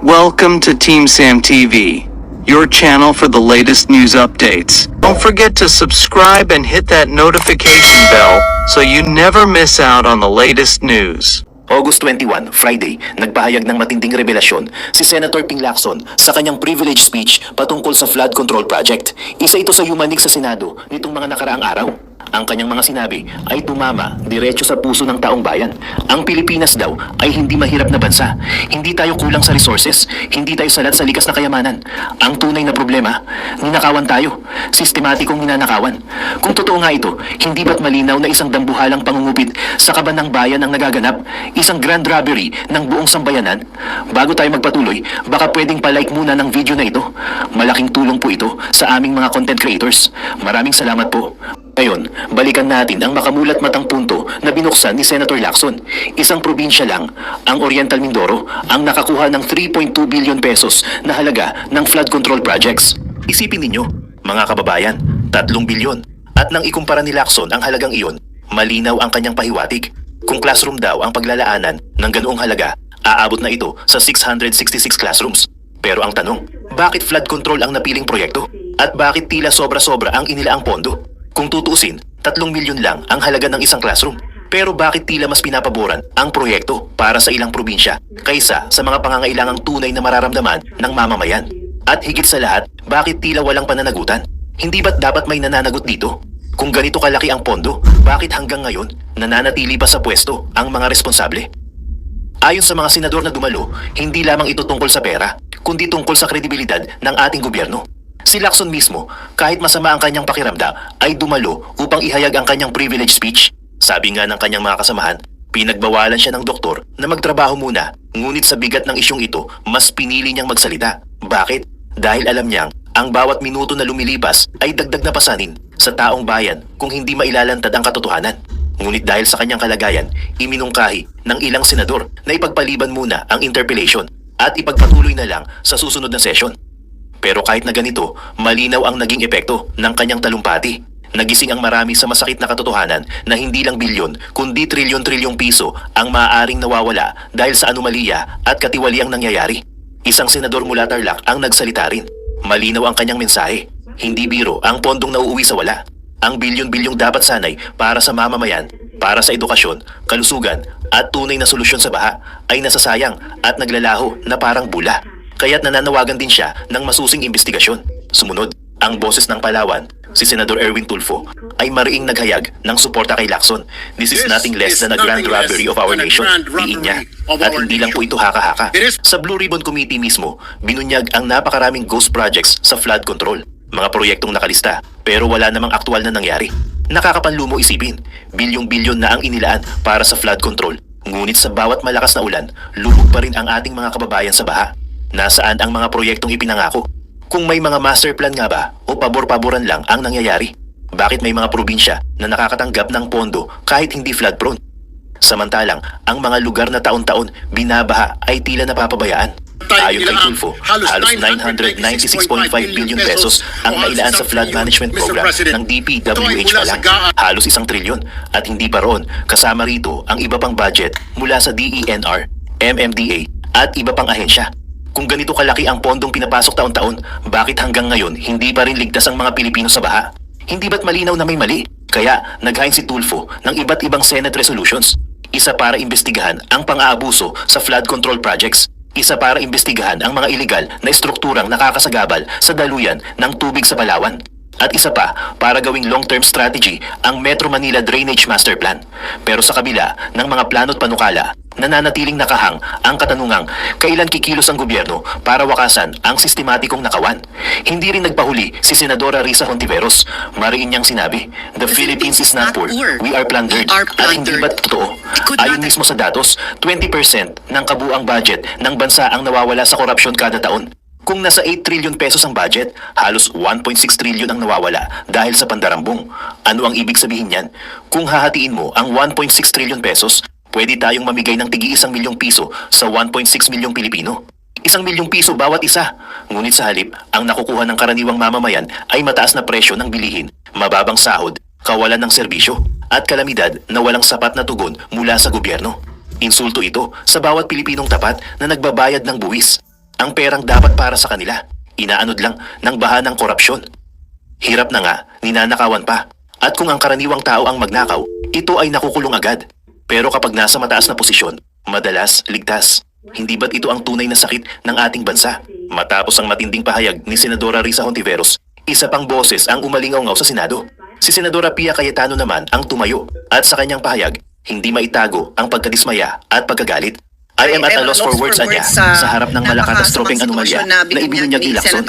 Welcome to Team Sam TV, your channel for the latest news updates. Don't forget to subscribe and hit that notification bell so you never miss out on the latest news. August 21, Friday, nagpahayag ng matinding revelasyon si Senator Ping Lacson sa kanyang privilege speech patungkol sa flood control project. Isa ito sa yumanig sa Senado nitong mga nakaraang araw. Ang kanyang mga sinabi ay tumama diretso sa puso ng taong bayan. Ang Pilipinas daw ay hindi mahirap na bansa. Hindi tayo kulang sa resources, hindi tayo salat sa likas na kayamanan. Ang tunay na problema, ninakawan tayo. Sistematikong ninanakawan. Kung totoo nga ito, hindi ba't malinaw na isang dambuhalang pangungupit sa kaban ng bayan ang nagaganap? Isang grand robbery ng buong sambayanan? Bago tayo magpatuloy, baka pwedeng palike muna ng video na ito. Malaking tulong po ito sa aming mga content creators. Maraming salamat po. Ngayon, balikan natin ang makamulat matang punto na binuksan ni Senator Lacson. Isang probinsya lang, ang Oriental Mindoro, ang nakakuha ng 3.2 billion pesos na halaga ng flood control projects. Isipin ninyo, mga kababayan, 3 bilyon. At nang ikumpara ni Lacson ang halagang iyon, malinaw ang kanyang pahiwatig. Kung classroom daw ang paglalaanan ng ganoong halaga, aabot na ito sa 666 classrooms. Pero ang tanong, bakit flood control ang napiling proyekto? At bakit tila sobra-sobra ang inilaang pondo? Kung tutuusin, 3 milyon lang ang halaga ng isang classroom. Pero bakit tila mas pinapaboran ang proyekto para sa ilang probinsya kaysa sa mga pangangailangang tunay na mararamdaman ng mamamayan? At higit sa lahat, bakit tila walang pananagutan? Hindi ba't dapat may nananagot dito? Kung ganito kalaki ang pondo, bakit hanggang ngayon nananatili pa sa pwesto ang mga responsable? Ayon sa mga senador na dumalo, hindi lamang ito tungkol sa pera, kundi tungkol sa kredibilidad ng ating gobyerno. Si Lacson mismo, kahit masama ang kanyang pakiramdam, ay dumalo upang ihayag ang kanyang privilege speech. Sabi nga ng kanyang mga kasamahan, pinagbawalan siya ng doktor na magtrabaho muna, ngunit sa bigat ng isyong ito, mas pinili niyang magsalita. Bakit? Dahil alam niyang ang bawat minuto na lumilipas ay dagdag na pasanin sa taong bayan kung hindi mailalantad ang katotohanan. Ngunit dahil sa kanyang kalagayan, iminungkahi ng ilang senador na ipagpaliban muna ang interpellation at ipagpatuloy na lang sa susunod na session. Pero kahit na ganito, malinaw ang naging epekto ng kanyang talumpati. Nagising ang marami sa masakit na katotohanan na hindi lang bilyon, kundi trilyon-trilyong piso ang maaaring nawawala dahil sa anomalya at katiwaliang nangyayari. Isang senador mula Tarlac ang nagsalita rin. Malinaw ang kanyang mensahe. Hindi biro ang pondong nauuwi sa wala. Ang bilyon-bilyong dapat sanay para sa mamamayan, para sa edukasyon, kalusugan at tunay na solusyon sa baha ay nasasayang at naglalaho na parang bula. Kaya't nananawagan din siya ng masusing investigasyon. Sumunod, ang boses ng Palawan, si Senador Erwin Tulfo, ay mariing naghayag ng suporta kay Lacson. This is nothing less than a grand robbery of our nation, diin niya. At hindi lang po ito haka-haka. Sa Blue Ribbon Committee mismo, binunyag ang napakaraming ghost projects sa flood control. Mga proyektong nakalista, pero wala namang aktual na nangyari. Nakakapanlumo isipin, bilyong-bilyon na ang inilaan para sa flood control. Ngunit sa bawat malakas na ulan, lubog pa rin ang ating mga kababayan sa baha. Nasaan ang mga proyektong ipinangako? Kung may mga master plan nga ba o pabor-paboran lang ang nangyayari? Bakit may mga probinsya na nakakatanggap ng pondo kahit hindi flood prone? Samantalang, ang mga lugar na taon-taon binabaha ay tila napapabayaan. Ayon kay Tulfo, halos 996.5 billion pesos ang nailaan sa flood management program ng DPWH pa lang. Halos 1 trilyon. At hindi pa roon, kasama rito ang iba pang budget mula sa DENR, MMDA at iba pang ahensya. Kung ganito kalaki ang pondong pinapasok taon-taon, bakit hanggang ngayon hindi pa rin ligtas ang mga Pilipino sa baha? Hindi ba't malinaw na may mali? Kaya naghain si Tulfo ng iba't ibang Senate resolutions. Isa para imbestigahan ang pang-aabuso sa flood control projects. Isa para imbestigahan ang mga iligal na estrukturang nakakasagabal sa daluyan ng tubig sa Palawan. At isa pa, para gawing long-term strategy ang Metro Manila Drainage Master Plan. Pero sa kabila ng mga plano't panukala, nananatiling nakahang ang katanungang kailan kikilos ang gobyerno para wakasan ang sistematikong nakawan. Hindi rin nagpahuli si Senadora Risa Hontiveros. Mariin niyang sinabi, "The Philippines is not poor. We are plundered." At hindi ba't totoo? Ayon mismo sa datos, 20% ng kabuang budget ng bansa ang nawawala sa korupsyon kada taon. Kung nasa 8 trillion pesos ang budget, halos 1.6 trillion ang nawawala dahil sa pandarambong. Ano ang ibig sabihin niyan? Kung hahatiin mo ang 1.6 trillion pesos, pwede tayong mamigay ng tigi 1 milyong piso sa 1.6 milyong Pilipino. 1 milyong piso bawat isa. Ngunit sa halip, ang nakukuha ng karaniwang mamamayan ay mataas na presyo ng bilihin, mababang sahod, kawalan ng serbisyo, at kalamidad na walang sapat na tugon mula sa gobyerno. Insulto ito sa bawat Pilipinong tapat na nagbabayad ng buwis. ang perang dapat para sa kanila. Inaanod lang ng baha ng korupsyon. Hirap na nga, ninanakawan pa. At kung ang karaniwang tao ang magnakaw, ito ay nakukulong agad. Pero kapag nasa mataas na posisyon, madalas ligtas. Hindi ba't ito ang tunay na sakit ng ating bansa? Matapos ang matinding pahayag ni Senadora Risa Hontiveros, isa pang boses ang umalingaw-ngaw sa Senado. Si Senadora Pia Cayetano naman ang tumayo at sa kanyang pahayag, hindi maitago ang pagkadismaya at pagkagalit. I am at a loss for words niya sa harap ng malakatastrofeng anomalya na ibinunyag ni Lacson.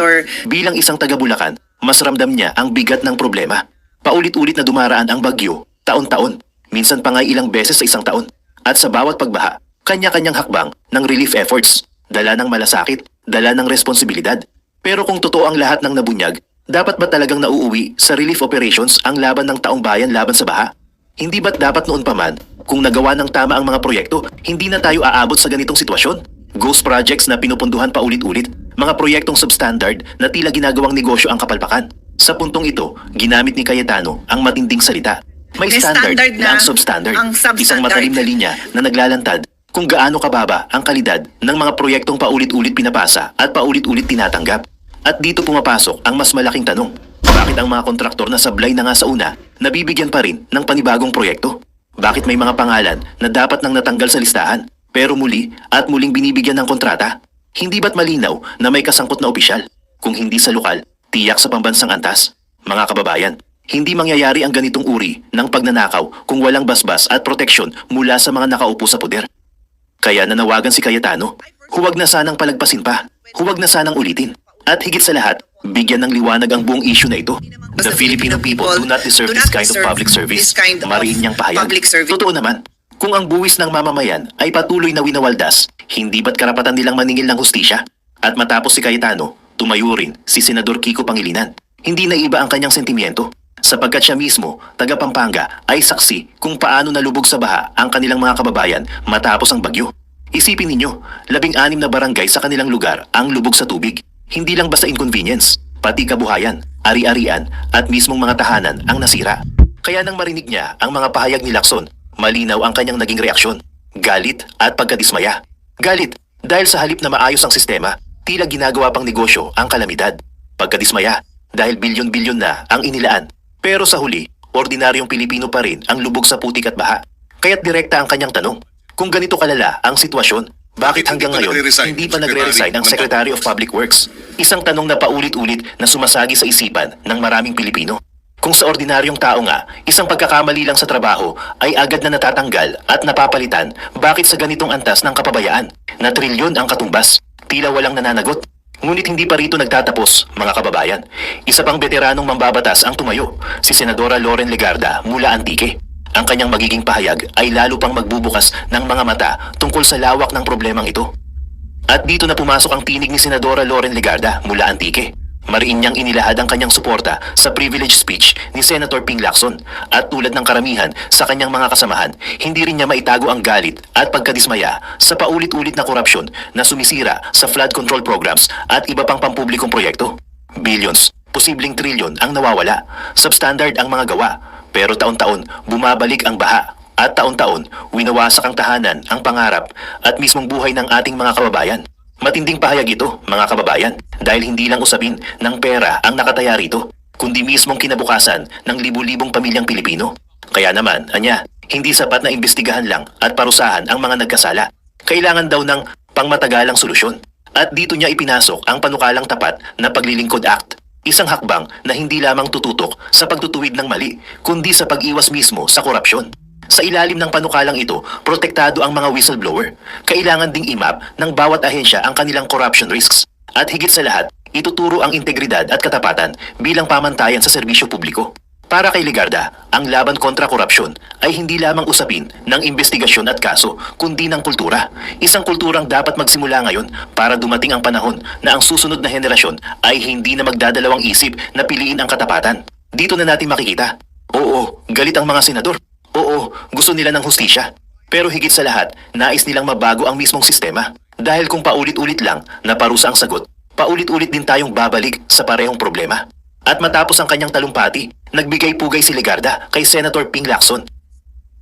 Bilang isang taga-Bulacan, mas ramdam niya ang bigat ng problema. Paulit-ulit na dumaraan ang bagyo, taon-taon, minsan pa nga ilang beses sa isang taon. At sa bawat pagbaha, kanya-kanyang hakbang ng relief efforts, dala ng malasakit, dala ng responsibilidad. Pero kung totoo ang lahat ng nabunyag, dapat ba talagang nauuwi sa relief operations ang laban ng taong bayan laban sa baha? Hindi ba't dapat noon pa man, kung nagawa ng tama ang mga proyekto, hindi na tayo aabot sa ganitong sitwasyon? Ghost projects na pinupunduhan pa ulit-ulit, mga proyektong substandard na tila ginagawang negosyo ang kapalpakan. Sa puntong ito, ginamit ni Cayetano ang matinding salita. May standard na ang substandard, isang matalim na linya na naglalantad kung gaano kababa ang kalidad ng mga proyektong paulit-ulit pinapasa at paulit-ulit tinatanggap. At dito pumapasok ang mas malaking tanong. Bakit ang mga kontraktor na sablay na nga sa una, nabibigyan pa rin ng panibagong proyekto? Bakit may mga pangalan na dapat nang natanggal sa listahan, pero muli at muling binibigyan ng kontrata? Hindi ba't malinaw na may kasangkot na opisyal? Kung hindi sa lokal, tiyak sa pambansang antas. Mga kababayan, hindi mangyayari ang ganitong uri ng pagnanakaw kung walang basbas at proteksyon mula sa mga nakaupo sa poder. Kaya nanawagan si Cayetano, huwag na sanang palagpasin pa, huwag na sanang ulitin. At higit sa lahat, bigyan ng liwanag ang buong issue na ito. The Filipino people do not deserve this kind of public service. Mariin niyang pahayag. Totoo naman, kung ang buwis ng mamamayan ay patuloy na winawaldas, hindi ba't karapatan nilang maningil ng hustisya? At matapos si Cayetano, tumayo rin si Senador Kiko Pangilinan. Hindi na iba ang kanyang sentimiento, sapagkat siya mismo, taga Pampanga, ay saksi kung paano nalubog sa baha ang kanilang mga kababayan matapos ang bagyo. Isipin ninyo, 16 na barangay sa kanilang lugar ang lubog sa tubig. Hindi lang basta inconvenience, pati kabuhayan, ari-arian at mismong mga tahanan ang nasira. Kaya nang marinig niya ang mga pahayag ni Lacson, malinaw ang kanyang naging reaksyon. Galit at pagkadismaya. Galit dahil sa halip na maayos ang sistema, tila ginagawa pang negosyo ang kalamidad. Pagkadismaya dahil bilyon-bilyon na ang inilaan. Pero sa huli, ordinaryong Pilipino pa rin ang lubog sa putik at baha. Kaya't direkta ang kanyang tanong, kung ganito kalala ang sitwasyon, bakit hanggang ngayon hindi pa nagre-resign ang Secretary of Public Works? Isang tanong na paulit-ulit na sumasagi sa isipan ng maraming Pilipino. Kung sa ordinaryong tao nga, isang pagkakamali lang sa trabaho ay agad na natatanggal at napapalitan, bakit sa ganitong antas ng kapabayaan? Na trilyon ang katumbas, tila walang nananagot. Ngunit hindi pa rito nagtatapos, mga kababayan. Isa pang veteranong mambabatas ang tumayo, si Senadora Loren Legarda mula Antique. Ang kanyang magiging pahayag ay lalo pang magbubukas ng mga mata tungkol sa lawak ng problemang ito. At dito na pumasok ang tinig ni Senadora Loren Legarda mula Antique. Mariin niyang inilahad ang kanyang suporta sa privilege speech ni Senator Ping Lacson at tulad ng karamihan sa kanyang mga kasamahan, hindi rin niya maitago ang galit at pagkadismaya sa paulit-ulit na korupsyon na sumisira sa flood control programs at iba pang pampublikong proyekto. Billions, posibleng trilyon ang nawawala, substandard ang mga gawa, pero taon-taon bumabalik ang baha at taon-taon winawasak ang tahanan, ang pangarap at mismong buhay ng ating mga kababayan. Matinding pahayag ito, mga kababayan, dahil hindi lang usapin ng pera ang nakataya rito, kundi mismong kinabukasan ng libu-libong pamilyang Pilipino. Kaya naman, anya, hindi sapat na imbestigahan lang at parusahan ang mga nagkasala. Kailangan daw ng pangmatagalang solusyon. At dito niya ipinasok ang panukalang tapat na Paglilingkod Act. Isang hakbang na hindi lamang tututok sa pagtutuwid ng mali, kundi sa pag-iwas mismo sa korupsyon. Sa ilalim ng panukalang ito, protektado ang mga whistleblower. Kailangan ding imap ng bawat ahensya ang kanilang corruption risks. At higit sa lahat, ituturo ang integridad at katapatan bilang pamantayan sa serbisyo publiko. Para kay Legarda, ang laban kontra korupsyon ay hindi lamang usapin ng investigasyon at kaso, kundi ng kultura. Isang kulturang dapat magsimula ngayon para dumating ang panahon na ang susunod na henerasyon ay hindi na magdadalawang isip na piliin ang katapatan. Dito na natin makikita. Oo, galit ang mga senador. Oo, gusto nila ng hustisya. Pero higit sa lahat, nais nilang mabago ang mismong sistema. Dahil kung paulit-ulit lang na parusa ang sagot, paulit-ulit din tayong babalik sa parehong problema. At matapos ang kanyang talumpati, nagbigay pugay si Legarda kay Senator Ping Lacson.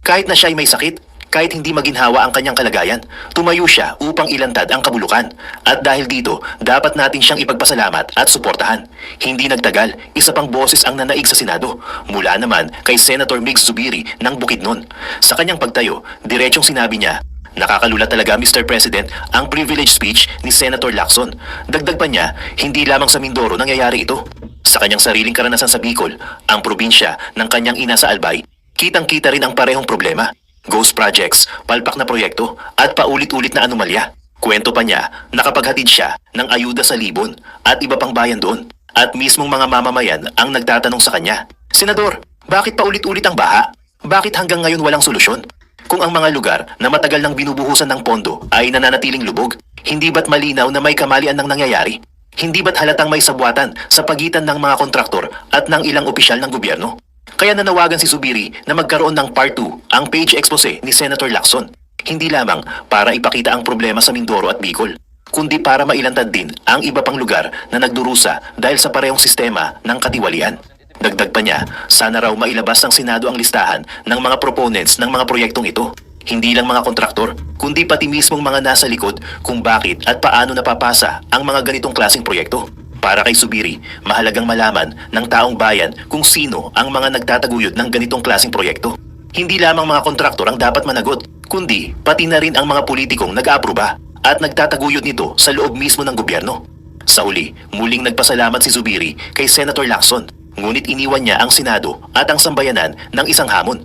Kahit na siya ay may sakit, Kahit hindi maginhawa ang kanyang kalagayan, tumayo siya upang ilantad ang kabulukan. At dahil dito, dapat natin siyang ipagpasalamat at suportahan. Hindi nagtagal, isa pang boses ang nanaig sa Senado. Mula naman kay Senator Mig Zubiri ng Bukidnon. Sa kanyang pagtayo, diretsong sinabi niya, "Nakakalula talaga, Mr. President, ang privilege speech ni Senator Lacson." Dagdag pa niya, hindi lamang sa Mindoro nangyayari ito. Sa kanyang sariling karanasan sa Bicol, ang probinsya ng kanyang ina sa Albay, kitang-kita rin ang parehong problema. Ghost projects, palpak na proyekto, at paulit-ulit na anomalya. Kwento pa niya, nakapaghatid siya ng ayuda sa Libon at iba pang bayan doon. At mismong mga mamamayan ang nagtatanong sa kanya, "Senador, bakit paulit-ulit ang baha? Bakit hanggang ngayon walang solusyon? Kung ang mga lugar na matagal nang binubuhusan ng pondo ay nananatiling lubog, hindi ba't malinaw na may kamalian ng nangyayari? Hindi ba't halatang may sabwatan sa pagitan ng mga kontraktor at ng ilang opisyal ng gobyerno?" Kaya nanawagan si Zubiri na magkaroon ng Part 2 ang page expose ni Senator Lacson. Hindi lamang para ipakita ang problema sa Mindoro at Bicol, kundi para mailantad din ang iba pang lugar na nagdurusa dahil sa parehong sistema ng katiwalian. Dagdag pa niya, sana raw mailabas ng Senado ang listahan ng mga proponents ng mga proyektong ito. Hindi lang mga kontraktor, kundi pati mismong mga nasa likod kung bakit at paano napapasa ang mga ganitong klaseng proyekto. Para kay Zubiri, mahalagang malaman ng taong bayan kung sino ang mga nagtataguyod ng ganitong klaseng proyekto. Hindi lamang mga kontraktor ang dapat managot, kundi pati na rin ang mga politikong nag-aaproba at nagtataguyod nito sa loob mismo ng gobyerno. Sa huli, muling nagpasalamat si Zubiri kay Senator Lacson, ngunit iniwan niya ang Senado at ang sambayanan ng isang hamon.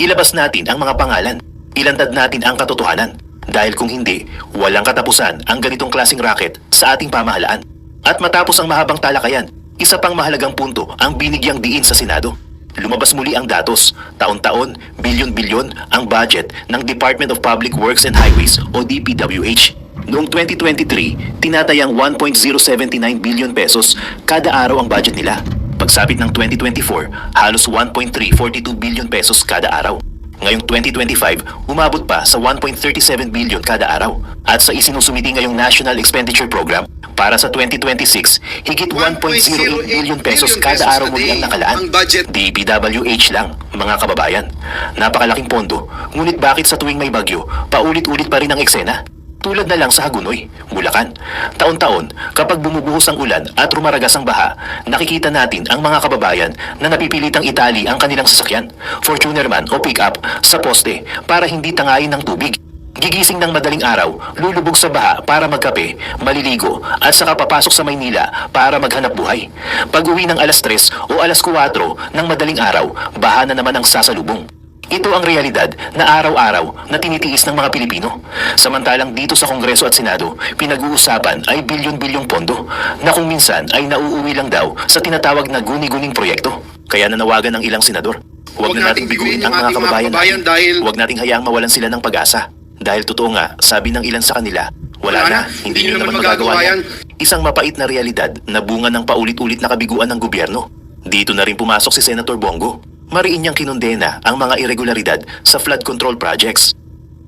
Ilabas natin ang mga pangalan, ilantad natin ang katotohanan, dahil kung hindi, walang katapusan ang ganitong klaseng racket sa ating pamahalaan. At matapos ang mahabang talakayan, isa pang mahalagang punto ang binigyang diin sa Senado. Lumabas muli ang datos, taon-taon, bilyon-bilyon ang budget ng Department of Public Works and Highways o DPWH. Noong 2023, tinatayang 1.079 billion pesos kada araw ang budget nila. Pagsapit ng 2024, halos 1.342 billion pesos kada araw. Ngayong 2025, umabot pa sa 1.37 billion kada araw. At sa isinusumiti ngayong National Expenditure Program, para sa 2026, higit 1.08 billion pesos kada araw muli ang nakalaan. DPWH lang, mga kababayan. Napakalaking pondo, ngunit bakit sa tuwing may bagyo, paulit-ulit pa rin ang eksena? Tulad na lang sa Hagunoy, Bulacan. Taon-taon, kapag bumubuhos ang ulan at rumaragas ang baha, nakikita natin ang mga kababayan na napipilitang itali ang kanilang sasakyan, Fortuner man o pick-up, sa poste para hindi tangayin ng tubig. Gigising ng madaling araw, lulubog sa baha para magkape, maliligo at saka papasok sa Maynila para maghanap buhay. Pag-uwi ng alas 3 o alas 4 ng madaling araw, baha na naman ang sasalubong. Ito ang realidad na araw-araw na tinitiis ng mga Pilipino. Samantalang dito sa Kongreso at Senado, pinag-uusapan ay bilyon-bilyong pondo na kung minsan ay nauuwi lang daw sa tinatawag na guni-guning proyekto. Kaya nanawagan ng ilang senador, huwag na nating biguin ang mga kababayan natin. Huwag nating hayaang mawalan sila ng pag-asa. Dahil totoo nga, sabi ng ilan sa kanila, wala na, hindi nyo naman magagawa yan. Isang mapait na realidad na bunga ng paulit-ulit na kabiguan ng gobyerno. Dito na rin pumasok si Senator Bongo. Mariin niyang kinondena ang mga irregularidad sa flood control projects.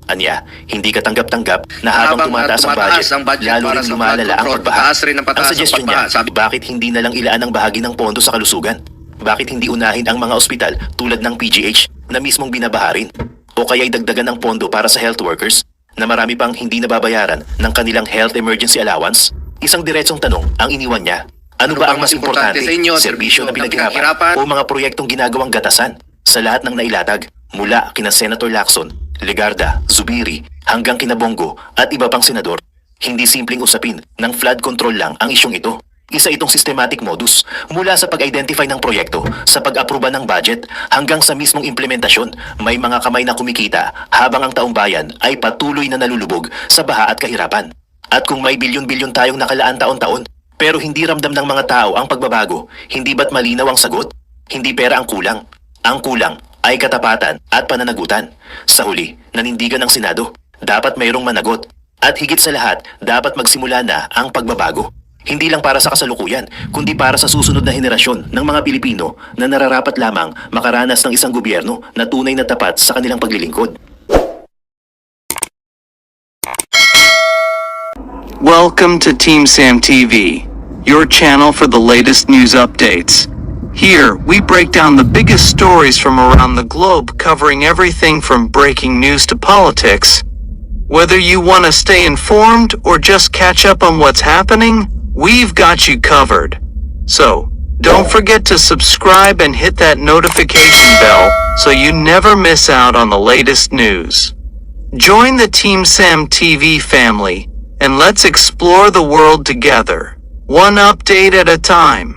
Anya, hindi katanggap-tanggap na habang tumataas ang budget, lalo rin lumalala ang pagbaha. Ang suggestion niya, bakit hindi na lang ilaan ang bahagi ng pondo sa kalusugan? Bakit hindi unahin ang mga ospital tulad ng PGH na mismong binabaha rin? O kaya'y dagdagan ng pondo para sa health workers na marami pang hindi nababayaran ng kanilang health emergency allowance? Isang diretsong tanong ang iniwan niya. Ano ba ang mas importante sa inyo, serbisyo na pinaghirapan o mga proyektong ginagawang gatasan? Sa lahat ng nailatag, mula kina Senator Lacson, Legarda, Zubiri, hanggang kina Bongo at iba pang senador, hindi simpleng usapin ng flood control lang ang isyong ito. Isa itong systematic modus mula sa pag-identify ng proyekto, sa pag-aproba ng budget, hanggang sa mismong implementasyon. May mga kamay na kumikita habang ang taong bayan ay patuloy na nalulubog sa baha at kahirapan. At kung may bilyon-bilyon tayong nakalaan taon-taon, pero hindi ramdam ng mga tao ang pagbabago, hindi ba't malinaw ang sagot? Hindi pera ang kulang. Ang kulang ay katapatan at pananagutan. Sa huli, nanindigan ng Senado. Dapat mayroong managot. At higit sa lahat, dapat magsimula na ang pagbabago. Hindi lang para sa kasalukuyan, kundi para sa susunod na henerasyon ng mga Pilipino na nararapat lamang makaranas ng isang gobyerno na tunay na tapat sa kanilang paglilingkod. Welcome to Team Sam TV, your channel for the latest news updates. Here, we break down the biggest stories from around the globe, covering everything from breaking news to politics. Whether you want to stay informed or just catch up on what's happening, we've got you covered. So, don't forget to subscribe and hit that notification bell so you never miss out on the latest news. Join the Team Sam TV family, and let's explore the world together, one update at a time.